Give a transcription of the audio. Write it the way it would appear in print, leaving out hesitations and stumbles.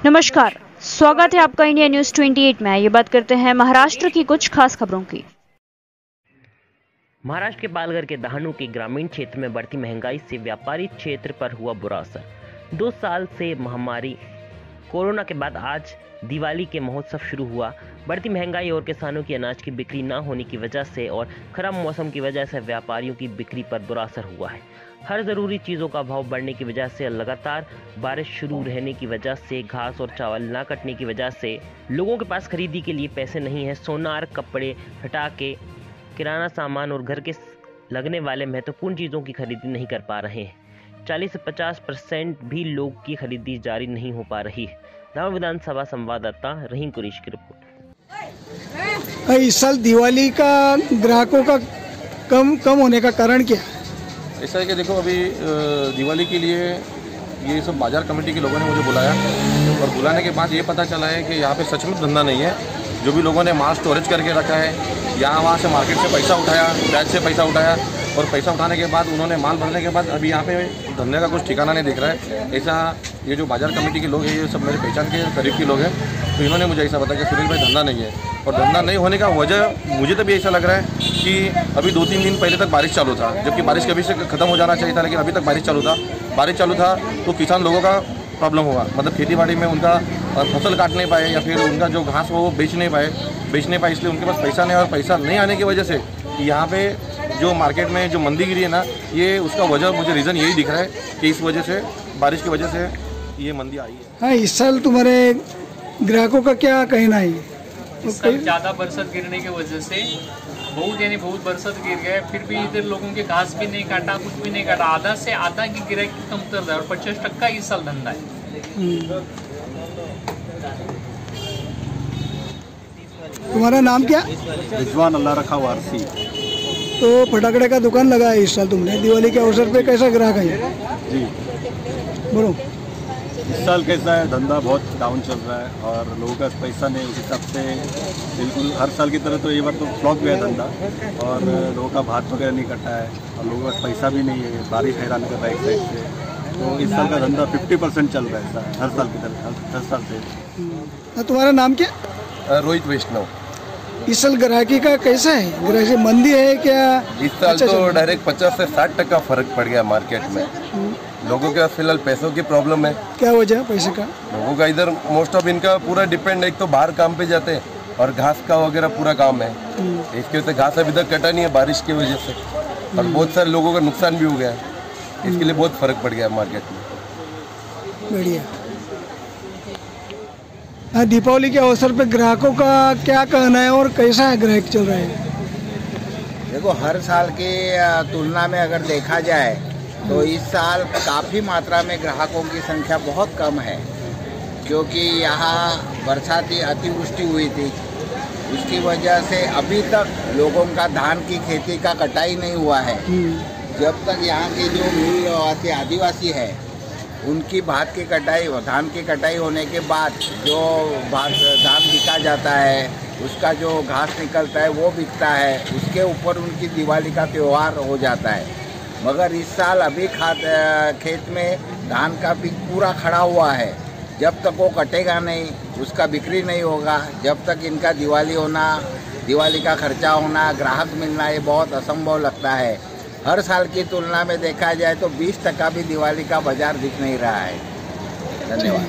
नमस्कार, स्वागत है आपका इंडिया न्यूज 28 में। ये बात करते हैं महाराष्ट्र की कुछ खास खबरों की। महाराष्ट्र के पालघर के दहानू के ग्रामीण क्षेत्र में बढ़ती महंगाई से व्यापारी क्षेत्र पर हुआ बुरा असर। 2 साल से महामारी कोरोना के बाद आज दिवाली के महोत्सव शुरू हुआ। बढ़ती महंगाई और किसानों की अनाज की बिक्री न होने की वजह से और खराब मौसम की वजह से व्यापारियों की बिक्री पर बुरा असर हुआ है। हर ज़रूरी चीज़ों का भाव बढ़ने की वजह से, लगातार बारिश शुरू रहने की वजह से, घास और चावल ना कटने की वजह से लोगों के पास खरीदी के लिए पैसे नहीं है। सोनार, कपड़े, पटाखे, किराना सामान और घर के लगने वाले महत्वपूर्ण चीज़ों की खरीदी नहीं कर पा रहे हैं। 40 से 50% भी लोग की खरीदी जारी नहीं हो पा रही है। दावा विधानसभा संवाददाता रहीम कुरैशी की रिपोर्ट। इस साल दिवाली का ग्राहकों का कम होने का कारण क्या है? ऐसा है कि देखो, अभी दिवाली के लिए ये सब बाजार कमेटी के लोगों ने मुझे बुलाया और बुलाने के बाद ये पता चला है कि यहाँ पे सच में धंधा नहीं है। जो भी लोगों ने माल स्टोरेज करके रखा है, यहाँ वहाँ से मार्केट से पैसा उठाया, ब्याज से पैसा उठाया और पैसा उठाने के बाद उन्होंने माल भरने के बाद अभी यहाँ पे धंधे का कुछ ठिकाना नहीं दिख रहा है। ऐसा ये जो बाजार कमेटी के लोग हैं, ये सब मेरे पहचान के करीब के लोग हैं, तो इन्होंने मुझे ऐसा बताया कि सुनील भाई धंधा नहीं है। और धंधा नहीं होने का वजह मुझे तो भी ऐसा लग रहा है कि अभी 2-3 दिन पहले तक बारिश चालू था, जबकि बारिश कभी से ख़त्म हो जाना चाहिए था, लेकिन अभी तक बारिश चालू था। बारिश चालू था तो किसान लोगों का प्रॉब्लम हुआ, मतलब खेती बाड़ी में उनका फसल काट नहीं पाए या फिर उनका जो घास वो बेच नहीं पाए, इसलिए उनके पास पैसा नहीं, और पैसा नहीं आने की वजह से यहाँ पे जो मार्केट में जो मंदी गिरी है ना, ये उसका वजह मुझे रीज़न यही दिख रहा है कि इस वजह से, बारिश की वजह से ये मंदी आई है। हाँ, इस साल तुम्हारे ग्राहकों का क्या कहना है? इस साल ज़्यादा बरसात गिरने की वजह से बहुत बरसात गिर गए, फिर भी इधर लोगों के घास भी नहीं काटा, कुछ भी नहीं काटा। आधा से आधा की गिराई कम कर रहा है और 50% इस साल धंधा है। तुम्हारा नाम क्या? रिजवान अल्लाह रखा वारसी। तो फटाकड़े का दुकान लगा है इस साल तुमने, दिवाली के अवसर पे कैसा ग्राहक है? जी बोलो। इस साल कैसा है? धंधा बहुत डाउन चल रहा है और लोगों का पैसा नहीं, उस हिसाब से बिल्कुल हर साल की तरह तो ये बार तो फ्लॉप गया धंधा और लोगों का भात वगैरह नहीं कटा है और लोगों के पास पैसा भी नहीं है, बारिश हैरान कर रहा है एक साइड से। तो इस साल का धंधा 50% चल रहा है हर साल की तरह, 10 साल से। तुम्हारा नाम क्या? रोहित वैष्णव। इस साल ग्राहकी का कैसा है? ग्राहकी मंदी है क्या? इस साल तो डायरेक्ट 50 से 60% फर्क पड़ गया मार्केट में। लोगों के फिलहाल पैसों की प्रॉब्लम है। क्या वजह पैसे का? लोगों का इधर मोस्ट ऑफ इनका पूरा डिपेंड है, एक तो बाहर काम पे जाते हैं और घास का वगैरह पूरा काम है। इसके वजह से घास अभी तक कटा नहीं है बारिश की वजह से, और बहुत सारे लोगों का नुकसान भी हो गया। इसके लिए बहुत फर्क पड़ गया मार्केट में। बढ़िया। दीपावली के अवसर पे ग्राहकों का क्या कहना है और कैसा है ग्राहक चल रहा है? देखो, हर साल की तुलना में अगर देखा जाए तो इस साल काफ़ी मात्रा में ग्राहकों की संख्या बहुत कम है, क्योंकि यहाँ बरसाती अतिवृष्टि हुई थी। उसकी वजह से अभी तक लोगों का धान की खेती का कटाई नहीं हुआ है। जब तक यहाँ के जो मूल आदिवासी है उनकी भात की कटाई, धान की कटाई होने के बाद जो धान बिका जाता है, उसका जो घास निकलता है वो बिकता है, उसके ऊपर उनकी दिवाली का त्यौहार हो जाता है। मगर इस साल अभी खेत में धान का पीक पूरा खड़ा हुआ है। जब तक वो कटेगा नहीं, उसका बिक्री नहीं होगा, जब तक इनका दिवाली होना, दिवाली का खर्चा होना, ग्राहक मिलना, ये बहुत असंभव लगता है। हर साल की तुलना में देखा जाए तो 20% भी दिवाली का बाजार दिख नहीं रहा है। धन्यवाद।